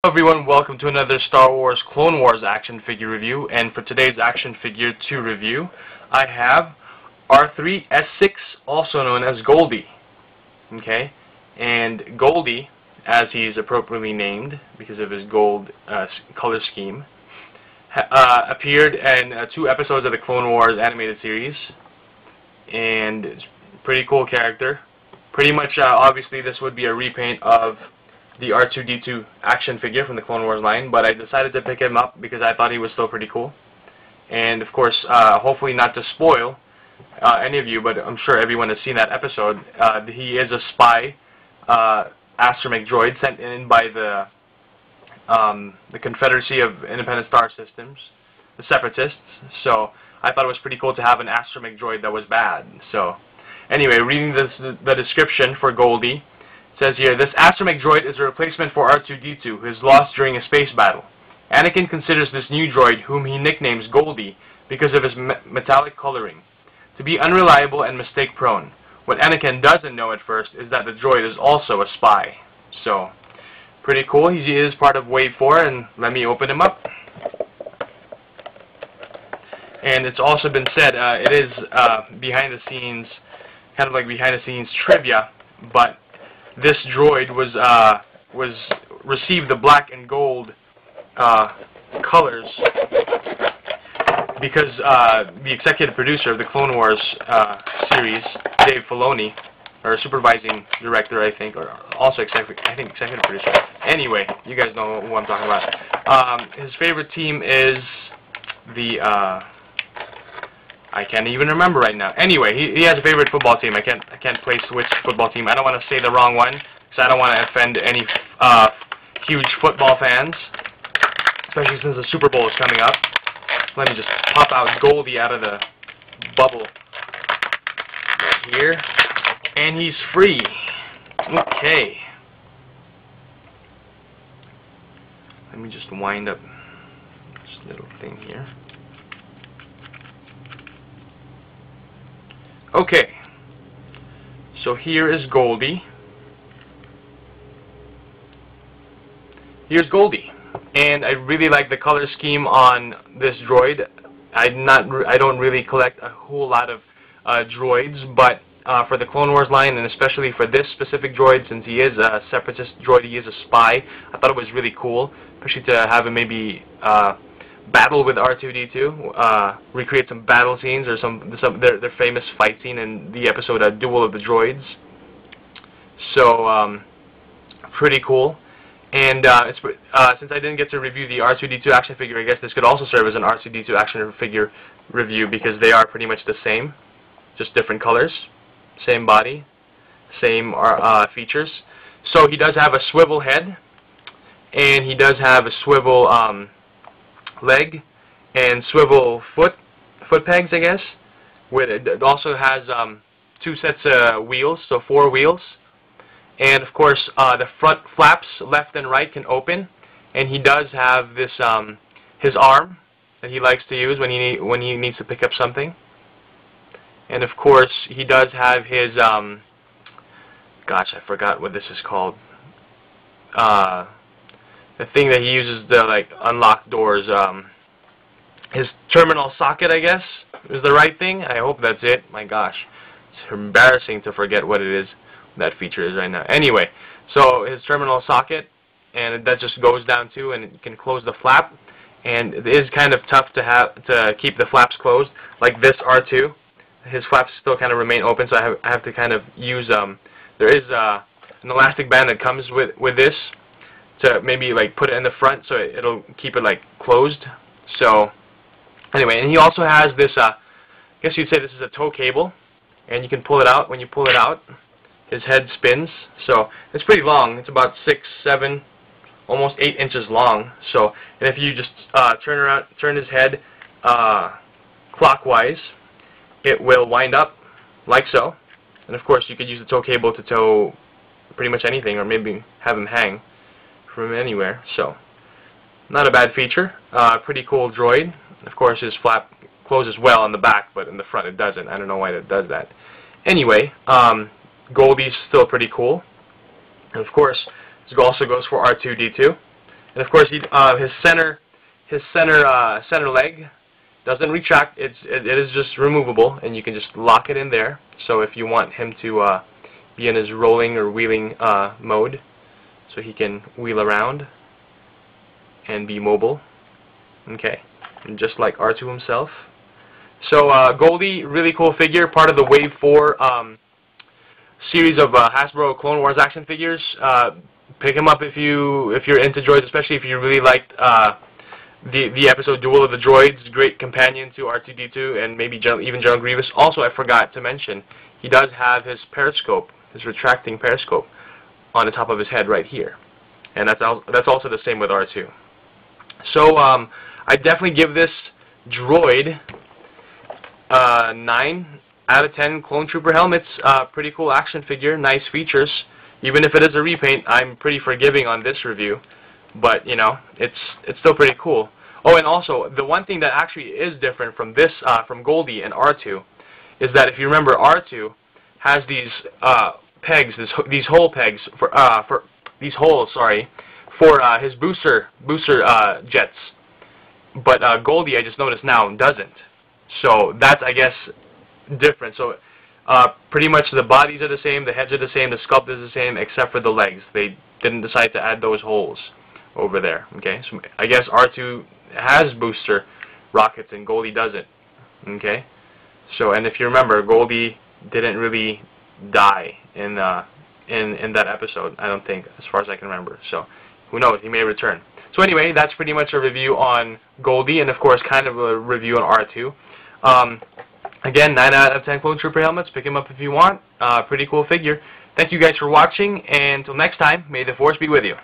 Hello everyone, welcome to another Star Wars Clone Wars action figure review, and for today's action figure 2 review, I have R3-S6, also known as Goldie. Okay, and Goldie, as he's appropriately named because of his gold color scheme, appeared in 2 episodes of the Clone Wars animated series, and it's a pretty cool character. Pretty much, obviously this would be a repaint of the R2-D2 action figure from the Clone Wars line, but I decided to pick him up because I thought he was still pretty cool. And of course, hopefully not to spoil any of you, but I'm sure everyone has seen that episode. He is a spy astromech droid sent in by the Confederacy of Independent Star Systems, the Separatists. So I thought it was pretty cool to have an astromech droid that was bad. So anyway, reading the description for Goldie, it says here, this astromech droid is a replacement for R2-D2, who is lost during a space battle. Anakin considers this new droid, whom he nicknames Goldie because of his metallic coloring, to be unreliable and mistake-prone. What Anakin doesn't know at first is that the droid is also a spy. So, pretty cool. He is part of Wave 4, and let me open him up. And it's also been said, it is behind the scenes, kind of like behind the scenes trivia, but this droid received the black and gold colors because the executive producer of the Clone Wars series, Dave Filoni, or supervising director, I think, or also executive producer. Anyway, you guys know who I'm talking about. His favorite team is the I can't even remember right now. Anyway, he has a favorite football team. I can't place which football team. I don't want to say the wrong one because I don't want to offend any huge football fans, especially since the Super Bowl is coming up. Let me just pop out Goldie out of the bubble right here, and he's free. Okay. Let me just wind up this little thing here. Okay, so here is Goldie. Here's Goldie, and I really like the color scheme on this droid. I don't really collect a whole lot of droids, but for the Clone Wars line, and especially for this specific droid, since he is a separatist droid, he is a spy, I thought it was really cool, especially to have him maybe battle with R2-D2, recreate some battle scenes or their famous fight scene in the episode Duel of the Droids. So pretty cool. And since I didn't get to review the R2-D2 action figure, I guess this could also serve as an R2-D2 action figure review because they are pretty much the same, just different colors, same body, same features. So he does have a swivel head, and he does have a swivel leg and swivel foot pegs, I guess. It also has 2 sets of wheels, so 4 wheels. And of course, the front flaps left and right can open, and he does have this his arm that he likes to use when he needs to pick up something. And of course, he does have his gosh, I forgot what this is called. The thing that he uses to like unlock doors, his terminal socket, I guess, is the right thing. I hope that's it. My gosh, it's embarrassing to forget what it is that feature is right now. Anyway, so his terminal socket, and that just goes down too, and it can close the flap. And it is kind of tough to keep the flaps closed, like this R2. His flaps still kind of remain open, so I have to kind of use there is an elastic band that comes with this, to maybe like put it in the front so it'll keep it like closed. So anyway, and he also has this I guess you'd say this is a tow cable, and you can pull it out. When you pull it out, his head spins, so it's pretty long. It's about 6, 7, almost 8 inches long. So, and if you just turn his head clockwise, it will wind up like so. And of course, you could use the tow cable to tow pretty much anything, or maybe have him hang from anywhere. So not a bad feature. Pretty cool droid. Of course, his flap closes well on the back, but in the front it doesn't. I don't know why it does that. Anyway, Goldie's still pretty cool. And of course, this also goes for R2-D2. And of course, his center leg doesn't retract. It is just removable, and you can just lock it in there. So if you want him to be in his rolling or wheeling mode, so he can wheel around and be mobile. Okay, and just like R2 himself. So Goldie, really cool figure, part of the Wave 4 series of Hasbro Clone Wars action figures. Pick him up if you're into droids, especially if you really liked the episode Duel of the Droids. Great companion to R2-D2 and maybe even General Grievous. Also, I forgot to mention, he does have his periscope, his retracting periscope, on the top of his head right here, and that's also the same with R2. So I definitely give this droid 9 out of 10 Clone Trooper helmets. Pretty cool action figure, nice features. Even if it is a repaint, I'm pretty forgiving on this review. But you know, it's still pretty cool. Oh, and also the one thing that actually is different from this, from Goldie and R2, is that if you remember, R2 has these pegs, these hole pegs for his booster jets. But Goldie, I just noticed now, doesn't. So that's, I guess, different. So pretty much the bodies are the same, the heads are the same, the sculpt is the same, except for the legs. They didn't decide to add those holes over there. Okay, so I guess R2 has booster rockets and Goldie doesn't. Okay, so and if you remember, Goldie didn't really die in that episode, I don't think, as far as I can remember. So who knows, he may return. So anyway, that's pretty much a review on Goldie, and of course kind of a review on R2. Again, 9 out of 10 Clone Trooper helmets. Pick him up if you want. Pretty cool figure. Thank you guys for watching, and until next time, may the Force be with you.